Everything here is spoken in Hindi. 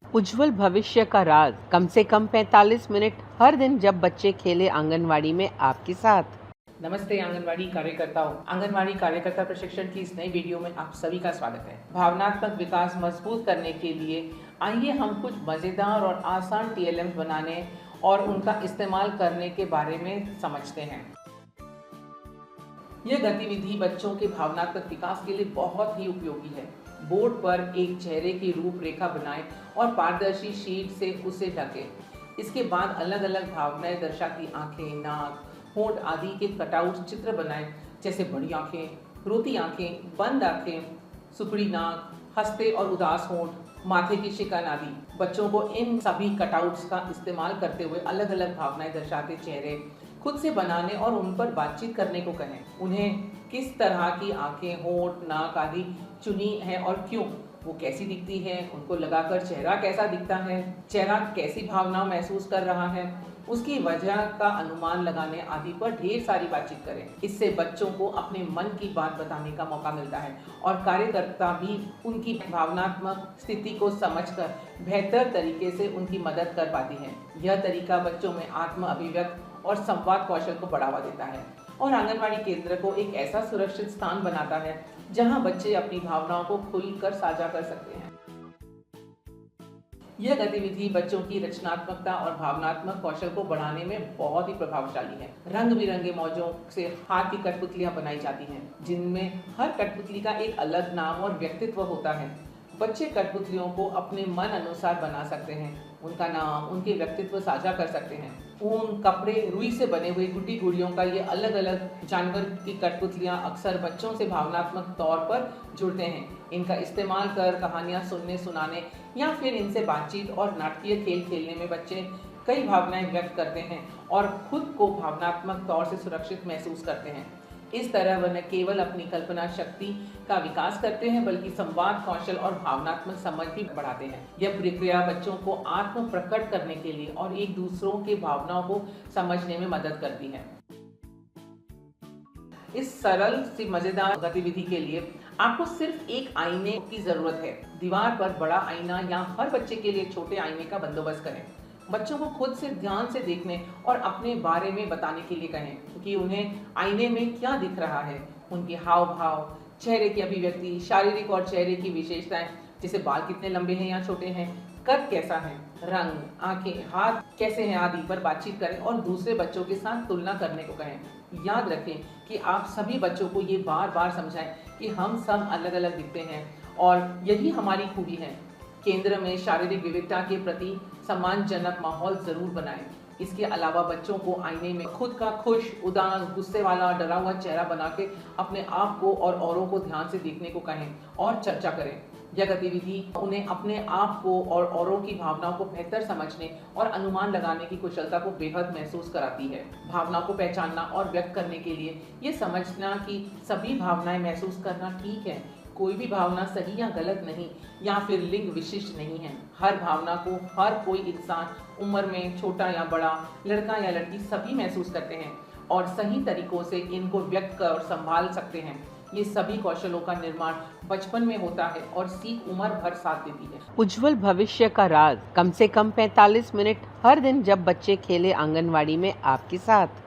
उज्जवल भविष्य का राज कम से कम 45 मिनट हर दिन जब बच्चे खेले आंगनवाड़ी में आपके साथ। नमस्ते आंगनवाड़ी कार्यकर्ताओं। आंगनवाड़ी कार्यकर्ता प्रशिक्षण की इस नई वीडियो में आप सभी का स्वागत है। भावनात्मक विकास मजबूत करने के लिए आइए हम कुछ मज़ेदार और आसान टीएलएम बनाने और उनका इस्तेमाल करने के बारे में समझते हैं। यह गतिविधि बच्चों के भावनात्मक विकास के लिए बहुत ही उपयोगी है। बोर्ड पर एक चेहरे की रूपरेखा बनाएं और पारदर्शी शीट से उसे ढकें। इसके बाद अलग अलग भावनाएं दर्शाती आंखें, नाक, होंठ आदि के कटआउट चित्र बनाएं, जैसे बड़ी आंखें, रोती आंखें, बंद आंखें, सुखड़ी नाक, हंसते और उदास होंठ, माथे की शिकन आदि। बच्चों को इन सभी कटआउट्स का इस्तेमाल करते हुए अलग अलग भावनाएं दर्शाते चेहरे खुद से बनाने और उन पर बातचीत करने को कहें। उन्हें किस तरह की आंखें, होंठ, नाक आदि चुनी है और क्यों, वो कैसी दिखती है, उनको लगाकर चेहरा कैसा दिखता है, चेहरा कैसी भावना महसूस कर रहा है, उसकी वजह का अनुमान लगाने आदि पर ढेर सारी बातचीत करें। इससे बच्चों को अपने मन की बात बताने का मौका मिलता है और कार्यकर्ता भी उनकी भावनात्मक स्थिति को समझकर बेहतर तरीके से उनकी मदद कर पाती है। यह तरीका बच्चों में आत्म अभिव्यक्त और संवाद कौशल को बढ़ावा देता है और आंगनवाड़ी केंद्र को एक ऐसा सुरक्षित स्थान बनाता है जहां बच्चे अपनी भावनाओं को खुलकर साझा कर सकते हैं। यह गतिविधि बच्चों की रचनात्मकता और भावनात्मक कौशल को बढ़ाने में बहुत ही प्रभावशाली है। रंग बिरंगे मौजों से हाथ की कठपुतलियां बनाई जाती हैं, जिनमें हर कठपुतली का एक अलग नाम और व्यक्तित्व होता है। बच्चे कठपुतलियों को अपने मन अनुसार बना सकते हैं, उनका नाम, उनके व्यक्तित्व साझा कर सकते हैं। ऊन, कपड़े, रुई से बने हुए गुड्डी गुड़ियों का ये अलग अलग जानवर की कठपुतलियां अक्सर बच्चों से भावनात्मक तौर पर जुड़ते हैं। इनका इस्तेमाल कर कहानियां सुनने सुनाने या फिर इनसे बातचीत और नाटकीय खेल खेलने में बच्चे कई भावनाएं व्यक्त करते हैं और खुद को भावनात्मक तौर से सुरक्षित महसूस करते हैं। इस तरह वह न केवल अपनी कल्पना शक्ति का विकास करते हैं, बल्कि संवाद कौशल और भावनात्मक समझ भी बढ़ाते हैं। यह प्रक्रिया बच्चों को आत्म प्रकट करने के लिए और एक दूसरों के भावनाओं को समझने में मदद करती है। इस सरल सी मजेदार गतिविधि के लिए आपको सिर्फ एक आईने की जरूरत है। दीवार पर बड़ा आईना या हर बच्चे के लिए छोटे आईने का बंदोबस्त करें। बच्चों को खुद से ध्यान से देखने और अपने बारे में बताने के लिए कहें कि उन्हें आईने में क्या दिख रहा है। उनके हाव भाव, चेहरे की अभिव्यक्ति, शारीरिक और चेहरे की विशेषताएं, जैसे बाल कितने लंबे हैं या छोटे हैं, कद कैसा है, रंग, आंखें, हाथ कैसे हैं आदि पर बातचीत करें और दूसरे बच्चों के साथ तुलना करने को कहें। याद रखें कि आप सभी बच्चों को ये बार बार समझाएं कि हम सब अलग अलग दिखते हैं और यही हमारी खूबी है। केंद्र में शारीरिक विविधता के प्रति सम्मानजनक माहौल जरूर बनाएं। इसके अलावा बच्चों को आईने में खुद का खुश, उदास, गुस्से वाला, डरा हुआ चेहरा बना के अपने आप को और औरों को ध्यान से देखने को कहें और चर्चा करें। यह गतिविधि उन्हें अपने आप को और औरों की भावनाओं को बेहतर समझने और अनुमान लगाने की कुशलता को बेहद महसूस कराती है। भावनाओं को पहचानना और व्यक्त करने के लिए ये समझना कि सभी भावनाएं महसूस करना ठीक है। कोई भी भावना सही या गलत नहीं या फिर लिंग विशिष्ट नहीं है। हर भावना को हर कोई इंसान उम्र में छोटा या बड़ा, लड़का या लड़की सभी महसूस करते हैं और सही तरीकों से इनको व्यक्त कर संभाल सकते हैं। ये सभी कौशलों का निर्माण बचपन में होता है और सीख उम्र भर साथ देती है। उज्जवल भविष्य का राज कम से कम 45 मिनट हर दिन जब बच्चे खेले आंगनवाड़ी में आपके साथ।